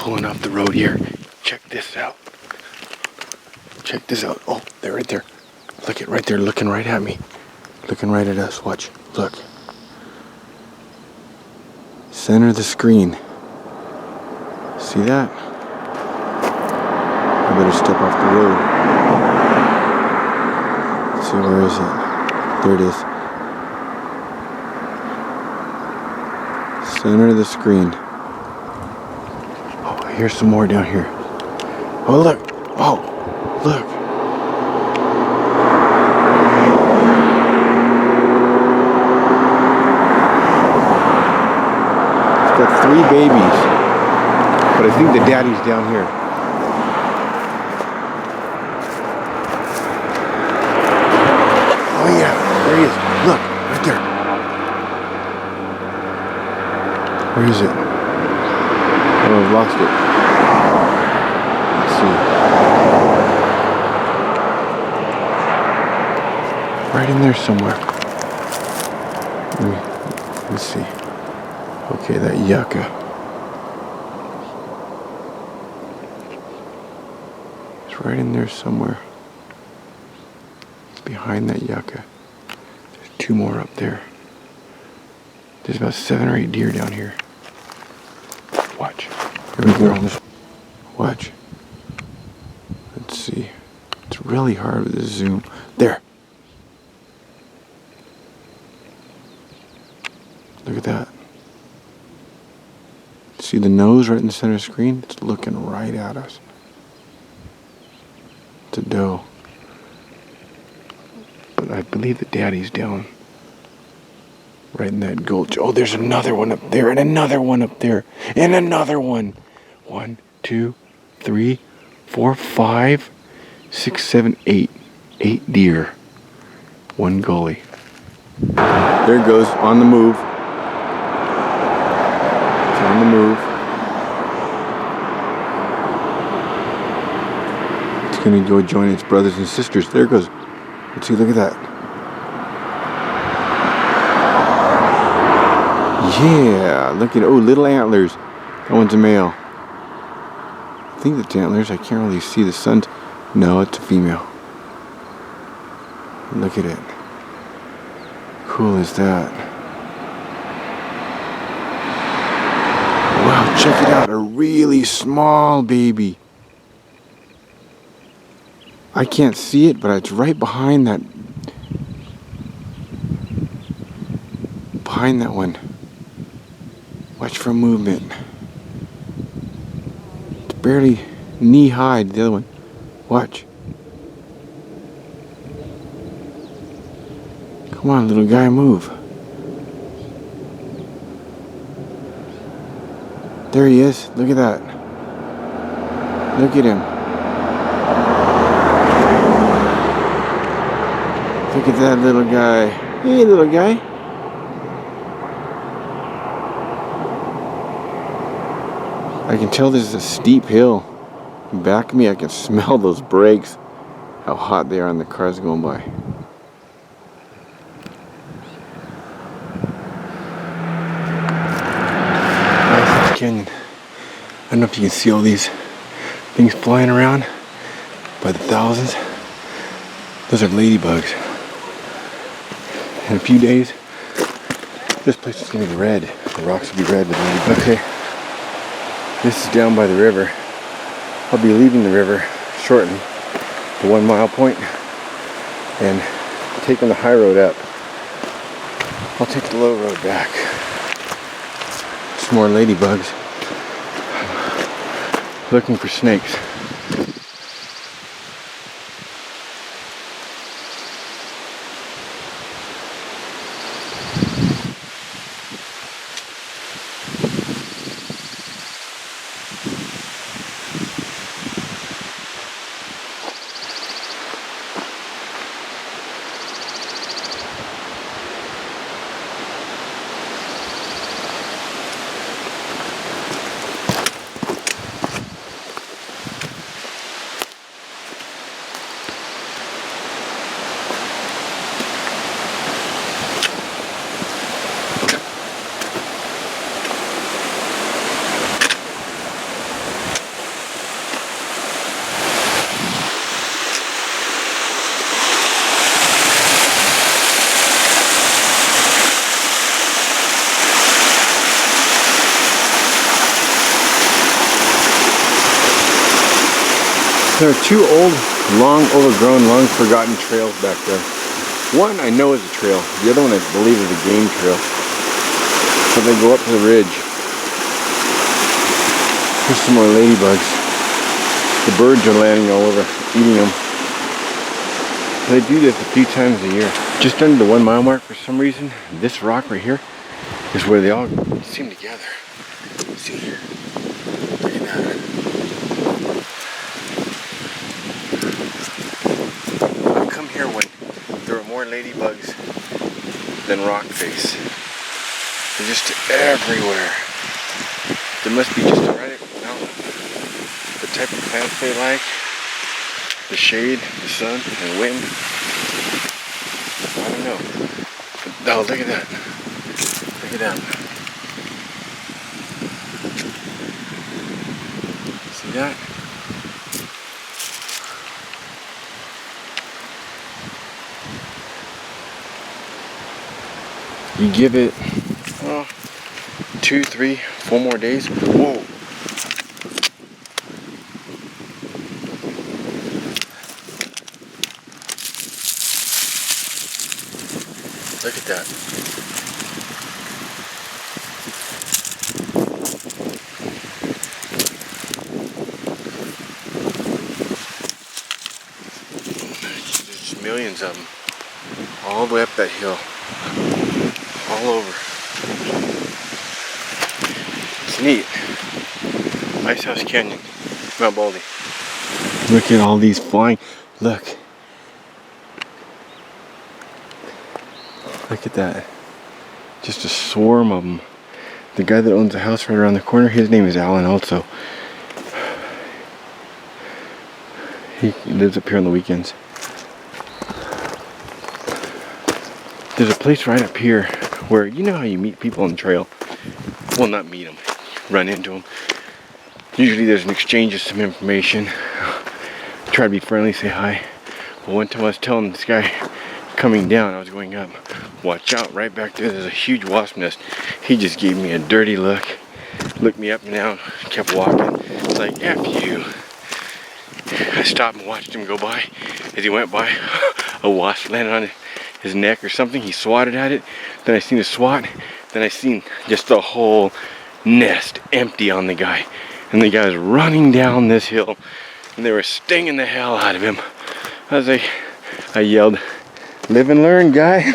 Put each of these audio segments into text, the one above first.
pulling off the road here. Check this out. Check this out. Oh, they're right there. Look at right there, looking right at me. Looking right at us. Watch. Look. Center of the screen. See that? I better step off the road. Let's see, where is it? There it is. Center of the screen. Oh, here's some more down here. Oh, look. Oh, look. It's got 3 babies. But I think the daddy's down here. Oh yeah, there he is. Look, right there. Where is it? Oh, I've lost it. Let's see. Right in there somewhere. Let's see. Okay, that yucca. It's right in there somewhere. Behind that yucca. There's 2 more up there. There's about 7 or 8 deer down here. Watch. Here we go. Watch. Let's see. It's really hard with the zoom. There. Look at that. See the nose right in the center of the screen? It's looking right at us. It's a doe. But I believe the daddy's down right in that gulch. Oh, there's another one up there, and another one up there, and another one. 1, 2, 3, 4, 5, 6, 7, 8. 8 deer. 1 gully. There it goes, on the move. It's on the move. It's gonna go join its brothers and sisters. There it goes. Let's see, look at that. Yeah, look at, oh, little antlers. That one's a male. I think it's antlers. I can't really see the sun. No, it's a female. Look at it. Cool is that? Wow, check it out. A really small baby. I can't see it, but it's right behind that. Behind that one. Watch for movement. It's barely knee high, the other one. Watch. Come on, little guy, move. There he is. Look at that. Look at him. Look at that little guy. Hey, little guy. I can tell this is a steep hill. Back of me, I can smell those brakes. How hot they are on the cars going by. House Canyon. I don't know if you can see all these things flying around by the thousands. Those are ladybugs. In a few days, this place is going to be red. The rocks will be red with ladybugs. Okay, this is down by the river. I'll be leaving the river, shortly, the 1 mile point, and taking the high road up. I'll take the low road back. Some more ladybugs. Looking for snakes. There are two old, long overgrown, long forgotten trails back there. One I know is a trail. The other one I believe is a game trail. So they go up to the ridge. Here's some more ladybugs. The birds are landing all over, eating them. They do this a few times a year. Just under the 1 mile mark for some reason, this rock right here is where they all seem to gather. See, look at that. I come here when there are more ladybugs than rock face. They're just everywhere. There must be just right, well, the type of plants they like, the shade, the sun, and wind. I don't know. But, oh, look at that. Look at that. See that? You give it 2, 3, 4 more days. Whoa. Look at that. There's millions of them. All the way up that hill. All over. It's neat. House Canyon, Mount Baldy. Look at all these flying. Look. Look at that. Just a swarm of them. The guy that owns the house right around the corner, his name is Alan also. He lives up here on the weekends. There's a place right up here where, you know how you meet people on the trail? Well, not meet them, run into them. Usually there's an exchange of some information. Try to be friendly, say hi. But one time I was telling this guy coming down, I was going up, watch out, right back there's a huge wasp nest. He just gave me a dirty look, looked me up and down, kept walking. It's like, F you. I stopped and watched him go by. As he went by, a wasp landed on his neck or something. He swatted at it. Then I seen a swat. Then I seen just the whole nest empty on the guy. And the guy was running down this hill. And they were stinging the hell out of him. I yelled, live and learn, guy.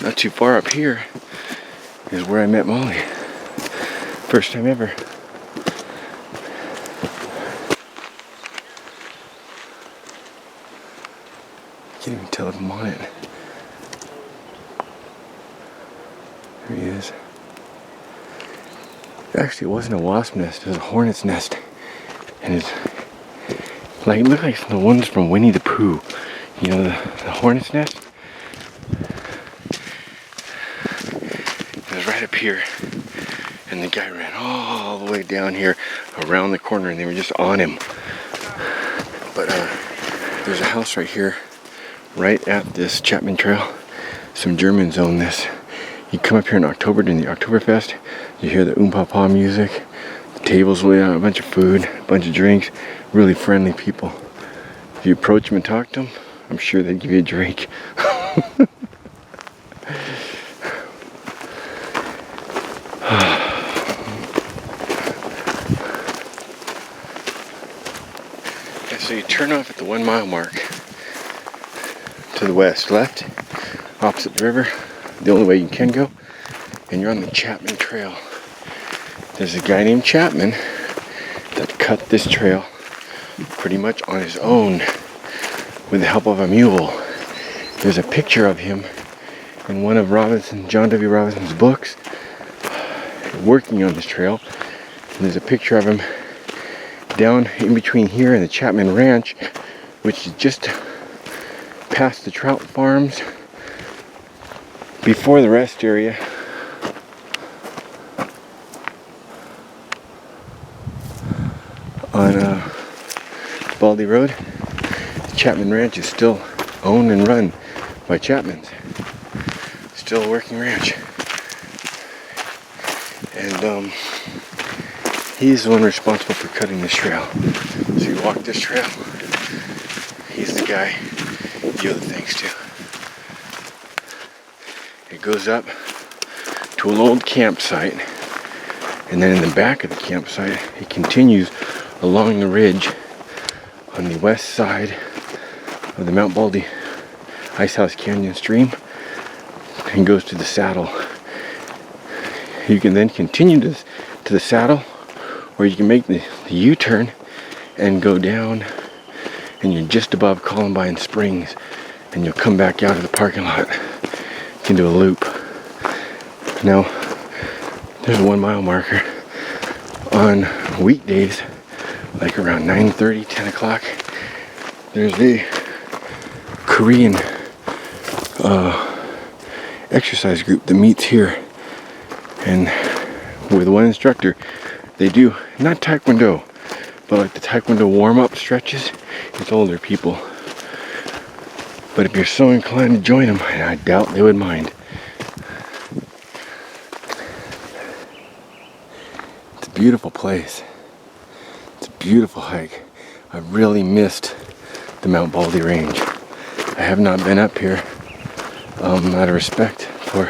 Not too far up here is where I met Molly. First time ever. Can't even tell if I'm on it. There he is. Actually, it wasn't a wasp nest, it was a hornet's nest. And it's like, it looked like the ones from Winnie the Pooh. You know, the hornet's nest? It was right up here. And the guy ran all the way down here, around the corner, and they were just on him. But there's a house right here, right at this Chapman Trail. Some Germans own this. You come up here in October during the Oktoberfest, you hear the oom-pa-pa music, the tables laid out, a bunch of food, a bunch of drinks, really friendly people. If you approach them and talk to them, I'm sure they'd give you a drink. So you turn off at the 1 mile mark to the west, left, opposite the river, the only way you can go, and you're on the Chapman Trail. There's a guy named Chapman that cut this trail pretty much on his own with the help of a mule. There's a picture of him in one of John W. Robinson's books working on this trail. And there's a picture of him down in between here and the Chapman Ranch, which is just past the trout farms before the rest area. On Baldy Road. The Chapman Ranch is still owned and run by Chapmans. Still a working ranch. And he's the one responsible for cutting this trail. So you walk this trail, he's the guy you owe the thanks to. It goes up to an old campsite, and then in the back of the campsite, it continues along the ridge on the west side of the Mount Baldy House Canyon stream and goes to the saddle. You can then continue to the saddle, or you can make the U-turn and go down, and you're just above Columbine Springs, and you'll come back out of the parking lot. You can do a loop. Now, there's a 1 mile marker on weekdays, like around 9:30, 10 o'clock. There's a Korean exercise group that meets here, and with one instructor, they do not taekwondo, but like the taekwondo warm-up stretches. It's older people, but if you're so inclined to join them, I doubt they would mind. It's a beautiful place. It's a beautiful hike. I really missed the Mount Baldy Range. I have not been up here out of respect for,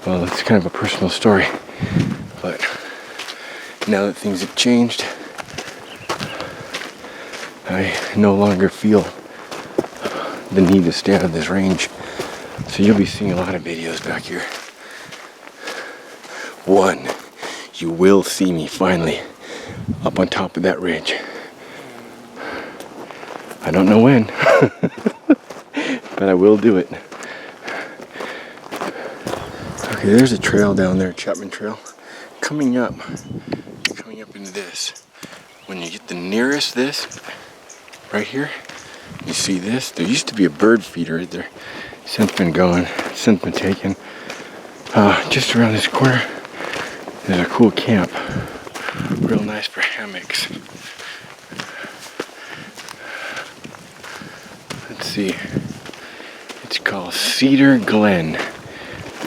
well, it's kind of a personal story, but now that things have changed, I no longer feel the need to stay out of this range. So you'll be seeing a lot of videos back here. One, you will see me finally up on top of that ridge. I don't know when, but I will do it. Okay, there's a trail down there, Chapman Trail, coming up into this. When you get the nearest this, right here, you see this. There used to be a bird feeder right there. Since been gone, since been taken. Just around this corner, there's a cool camp. Real nice for hammocks. Let's see. It's called Cedar Glen.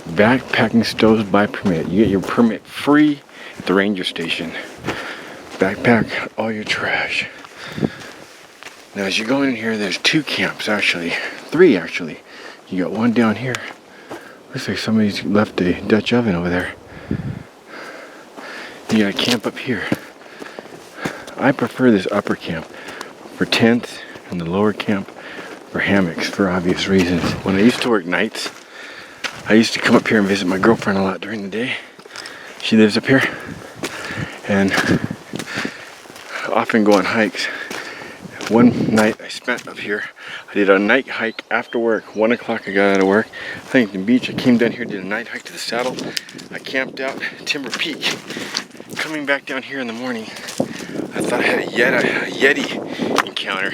Backpacking stoves by permit. You get your permit free at the ranger station. Backpack all your trash. Now as you go in here, there's 2 camps actually. 3 actually. You got one down here. Looks like somebody's left a Dutch oven over there. You got a camp up here. I prefer this upper camp for tents and the lower camp for hammocks for obvious reasons. When I used to work nights, I used to come up here and visit my girlfriend a lot during the day. She lives up here, and often go on hikes. One night I spent up here, I did a night hike after work. 1 o'clock I got out of work, Huntington Beach. I came down here, did a night hike to the saddle. I camped out Timber Peak. Coming back down here in the morning, I thought I had a Yeti encounter.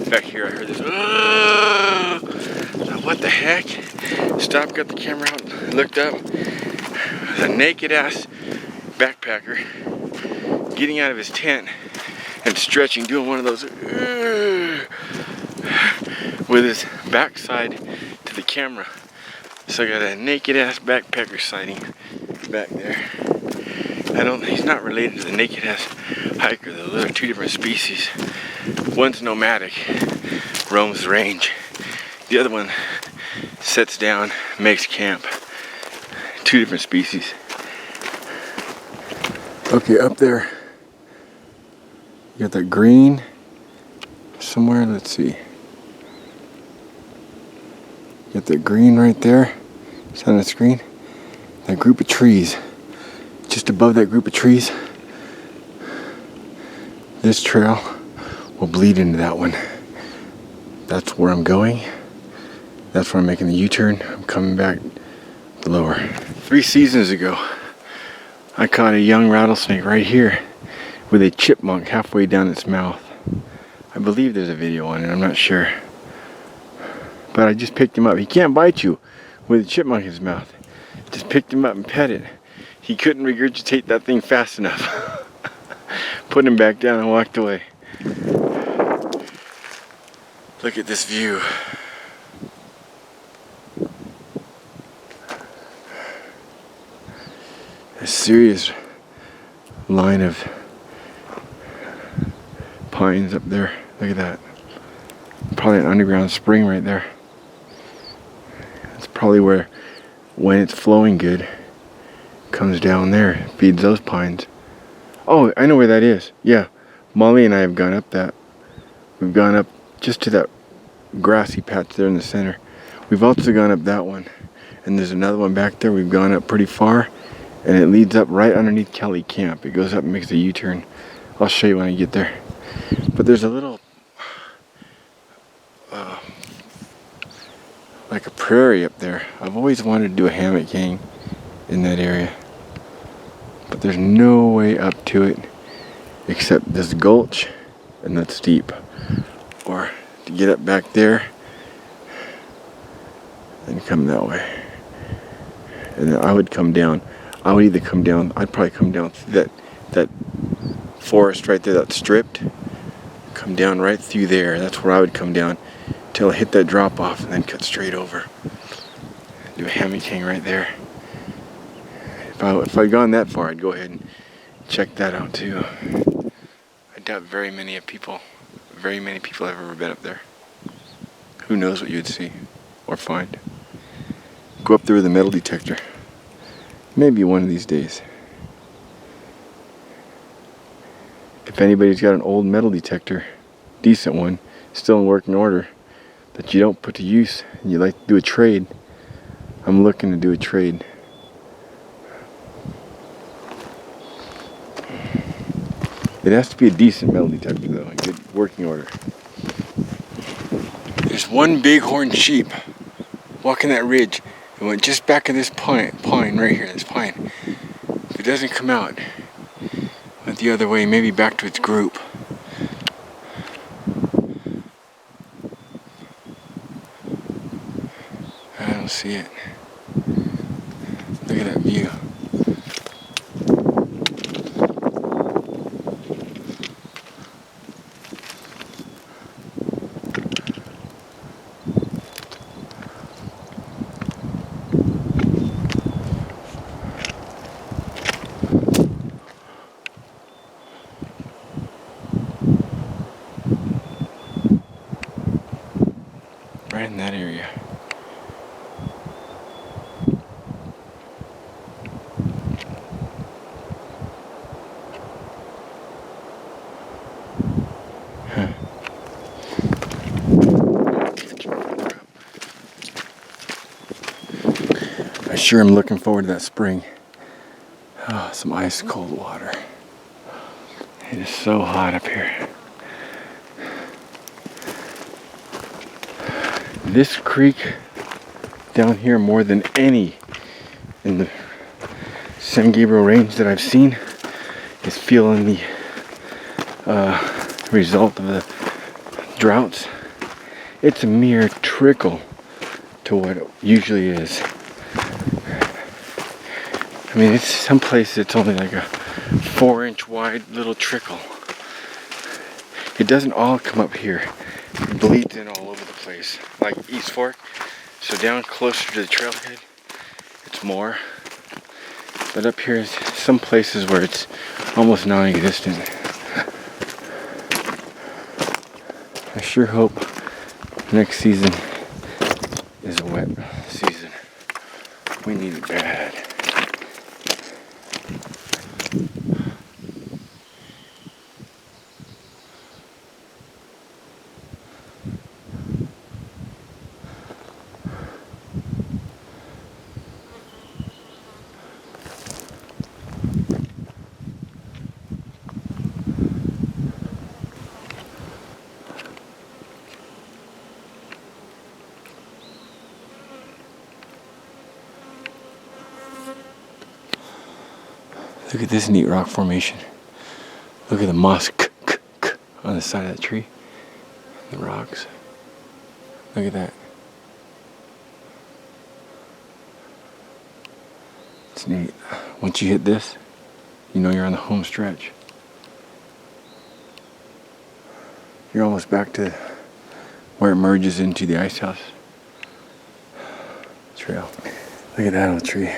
Back here I heard this, I thought, what the heck? Stopped, got the camera out, looked up. There's a naked ass backpacker getting out of his tent and stretching, doing one of those with his backside to the camera. So I got a naked ass backpacker sighting back there. He's not related to the naked ass hiker though. Those are 2 different species. One's nomadic, roams the range. The other one sets down, makes camp. 2 different species. Okay, up there, you got that green somewhere. Let's see. You got that green right there. It's on the screen. That group of trees. Just above that group of trees, this trail will bleed into that one. That's where I'm going. That's where I'm making the U-turn. I'm coming back lower. 3 seasons ago, I caught a young rattlesnake right here with a chipmunk halfway down its mouth. I believe there's a video on it, I'm not sure. But I just picked him up. He can't bite you with a chipmunk in his mouth. Just picked him up and pet it. He couldn't regurgitate that thing fast enough. Put him back down and walked away. Look at this view. serious line of pines up there. Look at that. Probably an underground spring right there. It's probably where, when it's flowing good, comes down there, feeds those pines. Oh, I know where that is. Yeah, Molly and I have gone up that. We've gone up just to that grassy patch there in the center. We've also gone up that one, and there's another one back there. We've gone up pretty far, and it leads up right underneath Kelly Camp. It goes up and makes a U-turn. I'll show you when I get there. But there's a little, like a prairie up there. I've always wanted to do a hammock hang in that area, but there's no way up to it except this gulch, and that's steep. Or to get up back there and come that way. And then I would come down. I would either come down, I'd probably come down through that forest right there that's stripped. Come down right through there. That's where I would come down till I hit that drop off and then cut straight over. Do a hammock hang right there. If I'd gone that far, I'd go ahead and check that out too. I doubt very many people have ever been up there. Who knows what you'd see or find. Go up there with a metal detector. Maybe one of these days. If anybody's got an old metal detector, decent one, still in working order, that you don't put to use, and you like to do a trade, I'm looking to do a trade. It has to be a decent metal detector though, in good working order. There's one bighorn sheep walking that ridge. It went just back of this pine right here, this pine. If it doesn't come out, went the other way, maybe back to its group. I don't see it. Look at that view. Right in that area. I sure am looking forward to that spring. Oh, some ice cold water. It is so hot up here. This creek down here, more than any in the San Gabriel Range that I've seen, is feeling the result of the droughts. It's a mere trickle to what it usually is. I mean, it's some places it's only like a 4-inch wide little trickle. It doesn't all come up here. It bleeds in all over the place, like East Fork. So down closer to the trailhead, it's more. But up here is some places where it's almost non-existent. I sure hope next season is a wet season. We need it bad. Look at this neat rock formation. Look at the moss on the side of that tree. The rocks. Look at that. It's neat. Once you hit this, you know you're on the home stretch. You're almost back to where it merges into the ice house trail. Look at that on the tree.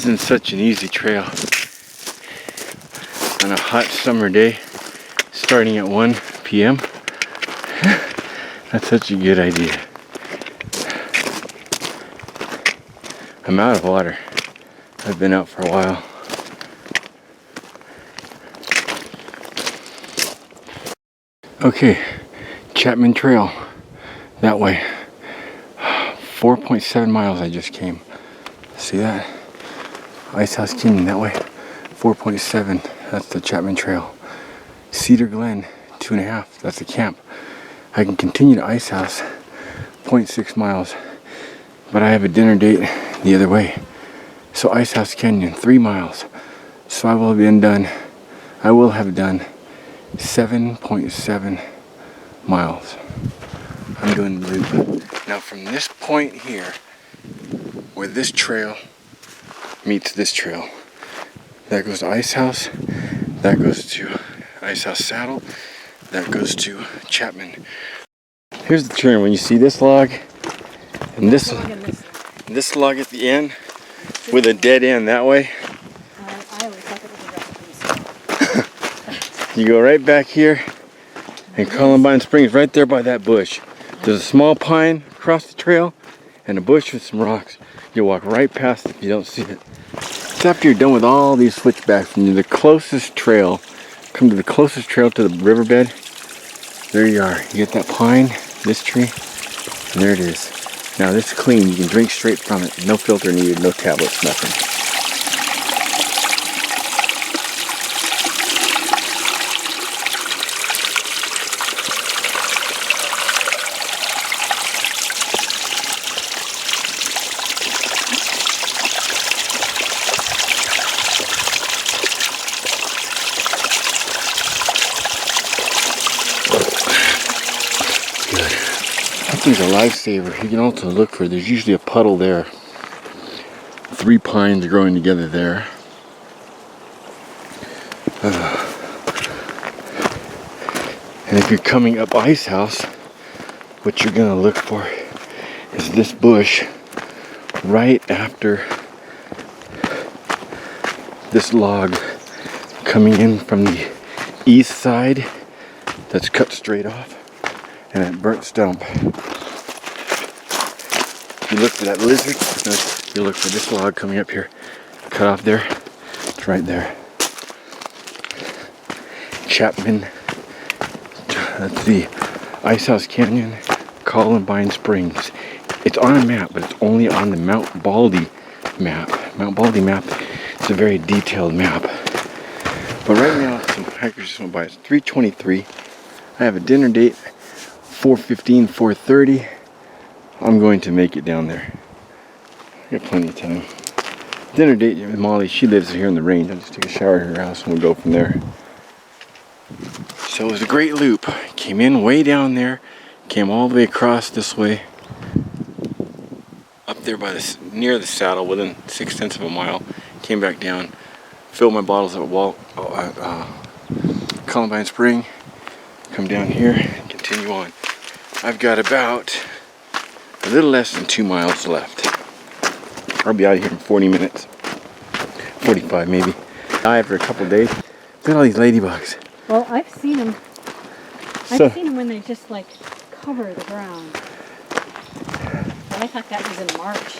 isn't such an easy trail on a hot summer day starting at 1 p.m. That's such a good idea. I'm out of water. I've been out for a while. Okay, Chapman Trail, that way. 4.7 miles I just came. See that? Ice House Canyon, that way. 4.7, that's the Chapman Trail. Cedar Glen, 2.5, that's the camp. I can continue to Ice House, 0.6 miles, but I have a dinner date the other way. So Ice House Canyon, 3 miles. So I will have done 7.7 miles. I'm doing the loop. Now from this point here, where this trail meets this trail, that goes to Ice House, that goes to Ice House Saddle, that goes to Chapman. Here's the turn. When you see this log and this log at the end with a dead end that way, I always thought it was a reference. you go right back here, and Coline Springs right there by that bush. There's a small pine across the trail and a bush with some rocks. You walk right past it if you don't see it. It's after you're done with all these switchbacks and you're the closest trail, come to the closest trail to the riverbed. There you are. You get that pine, this tree, and there it is. Now this is clean. You can drink straight from it. No filter needed, no tablets, nothing. That thing's a lifesaver. You can also look for, there's usually a puddle there. 3 pines growing together there. And if you're coming up Ice House, what you're gonna look for is this bush right after this log coming in from the east side that's cut straight off. And that burnt stump. You look for that lizard, you look for this log coming up here, cut off there, it's right there. Chapman, that's the Ice House Canyon, Coline Springs. It's on a map, but it's only on the Mount Baldy map. Mount Baldy map is a very detailed map. But right now, some hikers just went by. It's 3:23. I have a dinner date. 4:15, 4:30. I'm going to make it down there. I got plenty of time. Dinner date with Molly. She lives here in the range. I'll just take a shower at her house and we'll go from there. So it was a great loop. Came in way down there, came all the way across this way, up there by this near the saddle, within 6/10 of a mile. Came back down, filled my bottles at Coline Spring. Come down here and continue on. I've got about a little less than 2 miles left. I'll be out of here in 40 minutes. 45 maybe. After a couple days. Look at all these ladybugs. Well, I've seen them. I've seen them when they just like cover the ground. But I thought that was in March.